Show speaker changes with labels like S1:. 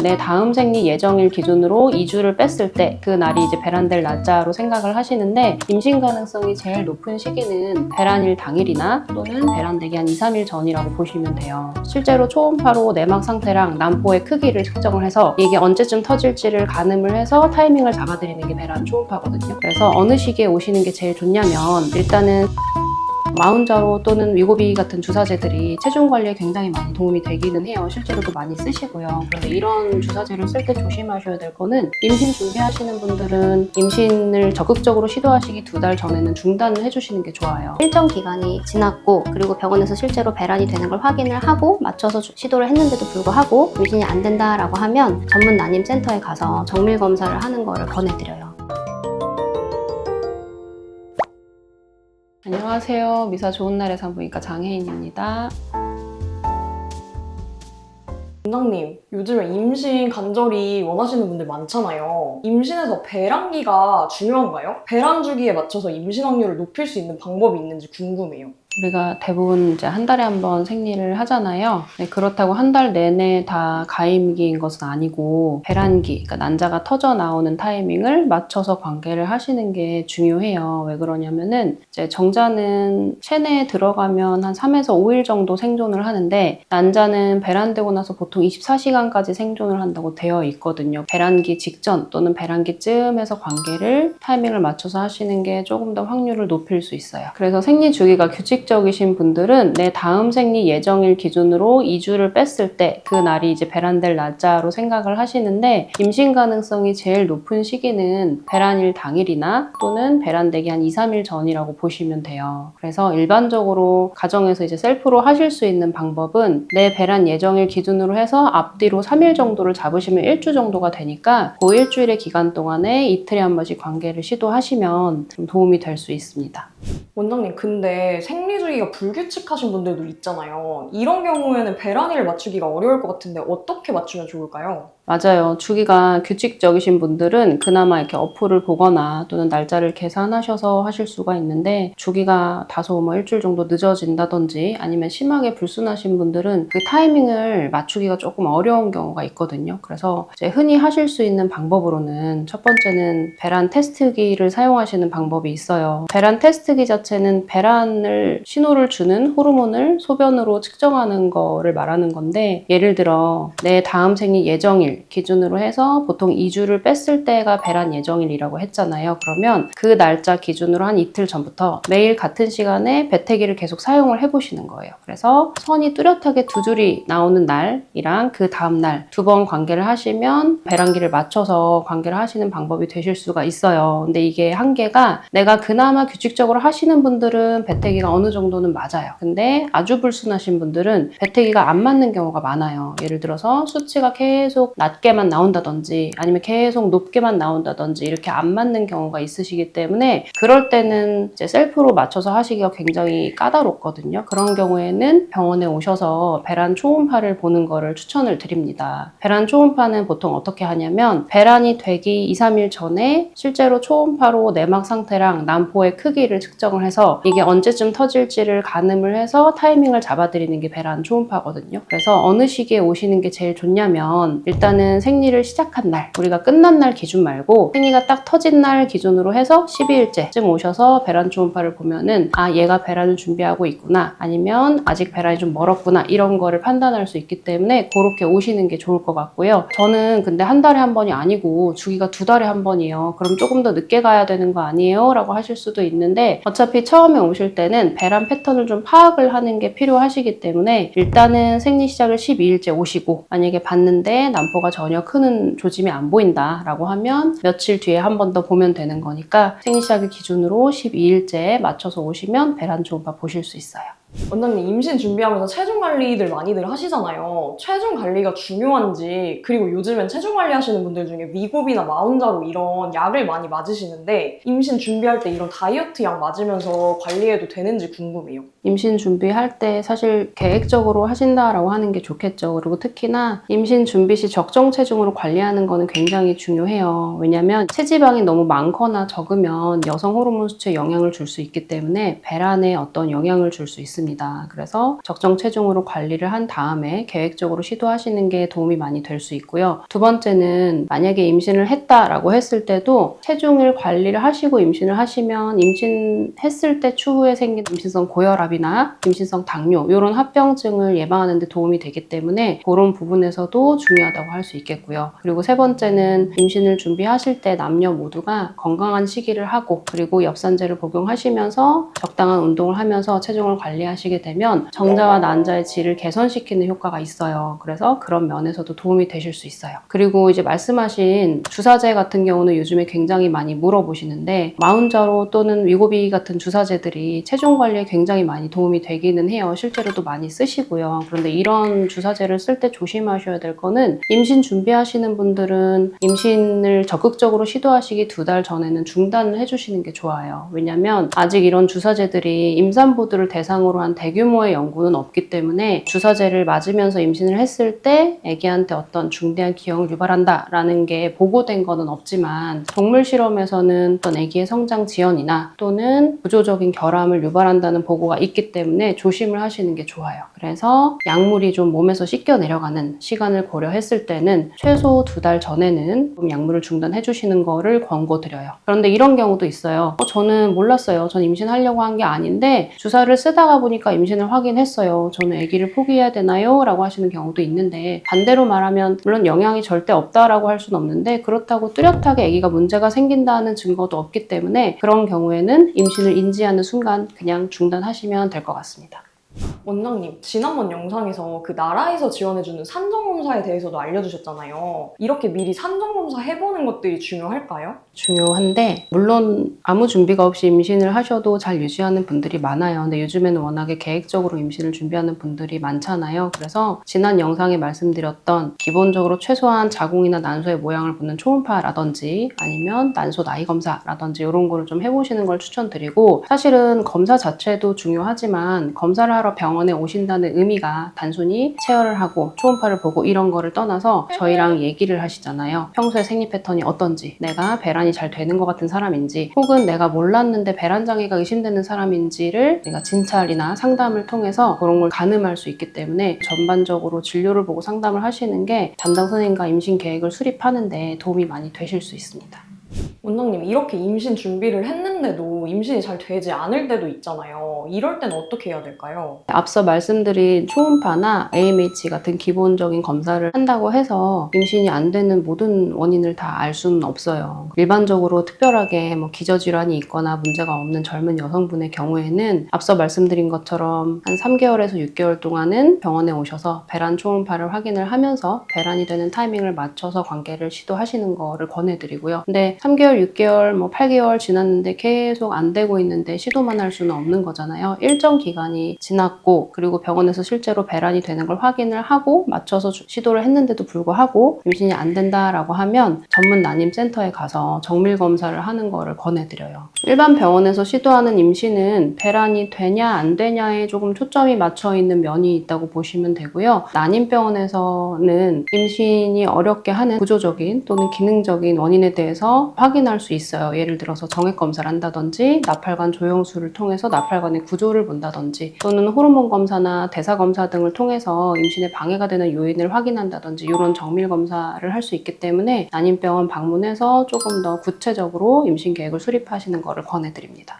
S1: 내 다음 생리 예정일 기준으로 2주를 뺐을 때 그 날이 이제 배란될 날짜로 생각을 하시는데, 임신 가능성이 제일 높은 시기는 배란일 당일이나 또는 배란되기 한 2, 3일 전이라고 보시면 돼요. 실제로 초음파로 내막 상태랑 난포의 크기를 측정을 해서 이게 언제쯤 터질지를 가늠을 해서 타이밍을 잡아드리는 게 배란 초음파거든요. 그래서 어느 시기에 오시는 게 제일 좋냐면, 일단은 마운자로 또는 위고비 같은 주사제들이 체중 관리에 굉장히 많이 도움이 되기는 해요. 실제로도 많이 쓰시고요. 그런데 이런 주사제를 쓸 때 조심하셔야 될 거는, 임신 준비하시는 분들은 임신을 적극적으로 시도하시기 2달 전에는 중단을 해주시는 게 좋아요.
S2: 일정 기간이 지났고 그리고 병원에서 실제로 배란이 되는 걸 확인을 하고 맞춰서 시도를 했는데도 불구하고 임신이 안 된다라고 하면 전문 난임센터에 가서 정밀 검사를 하는 거를 권해드려요.
S1: 안녕하세요. 미사 좋은 날의 산부인과 장혜인입니다.
S3: 원장님, 요즘에 임신 간절히 원하시는 분들 많잖아요. 임신에서 배란기가 중요한가요? 배란 주기에 맞춰서 임신 확률을 높일 수 있는 방법이 있는지 궁금해요.
S1: 우리가 대부분 이제 한 달에 한 번 생리를 하잖아요. 네, 그렇다고 한 달 내내 다 가임기인 것은 아니고, 배란기, 그러니까 난자가 터져 나오는 타이밍을 맞춰서 관계를 하시는 게 중요해요. 왜 그러냐면은 이제 정자는 체내에 들어가면 한 3에서 5일 정도 생존을 하는데, 난자는 배란되고 나서 보통 24시간까지 생존을 한다고 되어 있거든요. 배란기 직전 또는 배란기쯤에서 관계를 타이밍을 맞춰서 하시는 게 조금 더 확률을 높일 수 있어요. 그래서 생리 주기가 규칙적이신 분들은 내 다음 생리 예정일 기준으로 2주를 뺐을 때 그 날이 이제 배란될 날짜로 생각을 하시는데, 임신 가능성이 제일 높은 시기는 배란일 당일이나 또는 배란되기 한 2, 3일 전이라고 보시면 돼요. 그래서 일반적으로 가정에서 이제 셀프로 하실 수 있는 방법은, 내 배란 예정일 기준으로 해서 앞뒤로 3일 정도를 잡으시면 1주 정도가 되니까 그 일주일의 기간 동안에 이틀에 한 번씩 관계를 시도하시면 좀 도움이 될 수 있습니다.
S3: 원장님, 근데 생리 주기가 불규칙하신 분들도 있잖아요. 이런 경우에는 배란일을 맞추기가 어려울 것 같은데 어떻게 맞추면 좋을까요?
S1: 맞아요. 주기가 규칙적이신 분들은 그나마 이렇게 어플을 보거나 또는 날짜를 계산하셔서 하실 수가 있는데, 주기가 다소 일주일 정도 늦어진다든지 아니면 심하게 불순하신 분들은 그 타이밍을 맞추기가 조금 어려운 경우가 있거든요. 그래서 이제 흔히 하실 수 있는 방법으로는, 첫 번째는 배란 테스트기를 사용하시는 방법이 있어요. 배란 테스트기 자체는 배란을 신호를 주는 호르몬을 소변으로 측정하는 거를 말하는 건데, 예를 들어 내 다음 생리 예정일 기준으로 해서 보통 2주를 뺐을 때가 배란 예정일이라고 했잖아요. 그러면 그 날짜 기준으로 한 이틀 전부터 매일 같은 시간에 배태기를 계속 사용을 해보시는 거예요. 그래서 선이 뚜렷하게 2줄이 나오는 날이랑 그 다음 날 2번 관계를 하시면 배란기를 맞춰서 관계를 하시는 방법이 되실 수가 있어요. 근데 이게 한계가, 내가 그나마 규칙적으로 하시는 분들은 배태기가 어느 정도는 맞아요. 근데 아주 불순하신 분들은 배태기가 안 맞는 경우가 많아요. 예를 들어서 수치가 계속 낮게만 나온다든지 아니면 계속 높게만 나온다든지 이렇게 안 맞는 경우가 있으시기 때문에, 그럴 때는 이제 셀프로 맞춰서 하시기가 굉장히 까다롭거든요. 그런 경우에는 병원에 오셔서 배란 초음파를 보는 거를 추천을 드립니다. 배란 초음파는 보통 어떻게 하냐면, 배란이 되기 2, 3일 전에 실제로 초음파로 내막 상태랑 난포의 크기를 측정을 해서 이게 언제쯤 터질지를 가늠을 해서 타이밍을 잡아드리는 게 배란 초음파거든요. 그래서 어느 시기에 오시는 게 제일 좋냐면, 일단은 생리를 시작한 날, 우리가 끝난 날 기준 말고 생리가 딱 터진 날 기준으로 해서 12일째쯤 오셔서 배란 초음파를 보면은, 아, 얘가 배란을 준비하고 있구나, 아니면 아직 배란이 좀 멀었구나, 이런 거를 판단할 수 있기 때문에 그렇게 오시는 게 좋을 것 같고요. 저는 근데 한 달에 한 번이 아니고 주기가 2달에 한 번이에요. 그럼 조금 더 늦게 가야 되는 거 아니에요? 라고 하실 수도 있는데, 어차피 처음에 오실 때는 배란 패턴을 좀 파악을 하는 게 필요하시기 때문에 일단은 생리 시작을 12일째 오시고, 만약에 봤는데 난포가 전혀 큰 조짐이 안 보인다 라고 하면 며칠 뒤에 한 번 더 보면 되는 거니까, 생리 시작일 기준으로 12일째에 맞춰서 오시면 배란 초음파 보실 수 있어요.
S3: 원장님, 임신 준비하면서 체중 관리들 많이들 하시잖아요. 체중 관리가 중요한지, 그리고 요즘엔 체중 관리 하시는 분들 중에 위고비나 마운자로 이런 약을 많이 맞으시는데, 임신 준비할 때 이런 다이어트 약 맞으면서 관리해도 되는지 궁금해요.
S1: 임신 준비할 때 사실 계획적으로 하신다라고 하는 게 좋겠죠. 그리고 특히나 임신 준비 시 적정 체중으로 관리하는 거는 굉장히 중요해요. 왜냐하면 체지방이 너무 많거나 적으면 여성 호르몬 수치에 영향을 줄 수 있기 때문에 배란에 어떤 영향을 줄 수 있습니다. 그래서 적정 체중으로 관리를 한 다음에 계획적으로 시도하시는 게 도움이 많이 될 수 있고요. 두 번째는 만약에 임신을 했다라고 했을 때도 체중을 관리를 하시고 임신을 하시면 임신했을 때 추후에 생긴 임신성 고혈압이나 임신성 당뇨 이런 합병증을 예방하는 데 도움이 되기 때문에 그런 부분에서도 중요하다고 할 수 있겠고요. 그리고 세 번째는 임신을 준비하실 때 남녀 모두가 건강한 식이를 하고 그리고 엽산제를 복용하시면서 적당한 운동을 하면서 체중을 관리하시게 되면 정자와 난자의 질을 개선시키는 효과가 있어요. 그래서 그런 면에서도 도움이 되실 수 있어요. 그리고 이제 말씀하신 주사제 같은 경우는 요즘에 굉장히 많이 물어보시는데 마운자로 또는 위고비 같은 주사제들이 체중 관리에 굉장히 많이 도움이 되기는 해요. 실제로도 많이 쓰시고요. 그런데 이런 주사제를 쓸 때 조심하셔야 될 거는 임신 준비하시는 분들은 임신을 적극적으로 시도하시기 2달 전에는 중단을 해주시는 게 좋아요. 왜냐하면 아직 이런 주사제들이 임산부들을 대상으로 한 대규모의 연구는 없기 때문에 주사제를 맞으면서 임신을 했을 때 아기한테 어떤 중대한 기형을 유발한다라는 게 보고된 거는 없지만 동물 실험에서는 어떤 아기의 성장 지연이나 또는 구조적인 결함을 유발한다는 보고가 있기 때문에 조심을 하시는 게 좋아요. 그래서 약물이 좀 몸에서 씻겨 내려가는 시간을 고려했을 때는 최소 2달 전에는 좀 약물을 중단해 주시는 거를 권고드려요. 그런데 이런 경우도 있어요. 저는 몰랐어요. 전 임신하려고 한 게 아닌데 주사를 쓰다가 보니까 임신을 확인했어요. 저는 아기를 포기해야 되나요? 라고 하시는 경우도 있는데 반대로 말하면 물론 영향이 절대 없다라고 할 수는 없는데 그렇다고 뚜렷하게 아기가 문제가 생긴다는 증거도 없기 때문에 그런 경우에는 임신을 인지하는 순간 그냥 중단하시면 될 것 같습니다.
S3: 원장님, 지난번 영상에서 그 나라에서 지원해주는 산정검사에 대해서도 알려주셨잖아요. 이렇게 미리 산정검사 해보는 것들이 중요할까요?
S1: 중요한데 물론 아무 준비가 없이 임신을 하셔도 잘 유지하는 분들이 많아요. 근데 요즘에는 워낙에 계획적으로 임신을 준비하는 분들이 많잖아요. 그래서 지난 영상에 말씀드렸던 기본적으로 최소한 자궁이나 난소의 모양을 보는 초음파라든지 아니면 난소 나이 검사라든지 이런 거를 좀 해보시는 걸 추천드리고 사실은 검사 자체도 중요하지만 검사를 하러 병원에 오신다는 의미가 단순히 체열을 하고 초음파를 보고 이런 거를 떠나서 저희랑 얘기를 하시잖아요. 평소에 생리 패턴이 어떤지, 내가 배란이 잘 되는 것 같은 사람인지 혹은 내가 몰랐는데 배란 장애가 의심되는 사람인지를 내가 진찰이나 상담을 통해서 그런 걸 가늠할 수 있기 때문에 전반적으로 진료를 보고 상담을 하시는 게 담당 선생님과 임신 계획을 수립하는 데 도움이 많이 되실 수 있습니다.
S3: 원장님, 이렇게 임신 준비를 했는데도 임신이 잘 되지 않을 때도 있잖아요. 이럴 땐 어떻게 해야 될까요?
S1: 앞서 말씀드린 초음파나 AMH 같은 기본적인 검사를 한다고 해서 임신이 안 되는 모든 원인을 다 알 수는 없어요. 일반적으로 특별하게 기저질환이 있거나 문제가 없는 젊은 여성분의 경우에는 앞서 말씀드린 것처럼 한 3개월에서 6개월 동안은 병원에 오셔서 배란 초음파를 확인을 하면서 배란이 되는 타이밍을 맞춰서 관계를 시도하시는 거를 권해드리고요. 근데 3개월, 6개월, 8개월 지났는데 계속 안 되고 있는데 시도만 할 수는 없는 거잖아요. 일정 기간이 지났고 그리고 병원에서 실제로 배란이 되는 걸 확인을 하고 맞춰서 시도를 했는데도 불구하고 임신이 안 된다라고 하면 전문 난임센터에 가서 정밀 검사를 하는 거를 권해드려요. 일반 병원에서 시도하는 임신은 배란이 되냐 안 되냐에 조금 초점이 맞춰 있는 면이 있다고 보시면 되고요. 난임병원에서는 임신이 어렵게 하는 구조적인 또는 기능적인 원인에 대해서 확인할 수 있어요. 예를 들어서 정액 검사를 한다든지 나팔관 조영술을 통해서 나팔관의 구조를 본다든지 또는 호르몬 검사나 대사 검사 등을 통해서 임신에 방해가 되는 요인을 확인한다든지 이런 정밀 검사를 할 수 있기 때문에 난임병원 방문해서 조금 더 구체적으로 임신 계획을 수립하시는 것을 권해드립니다.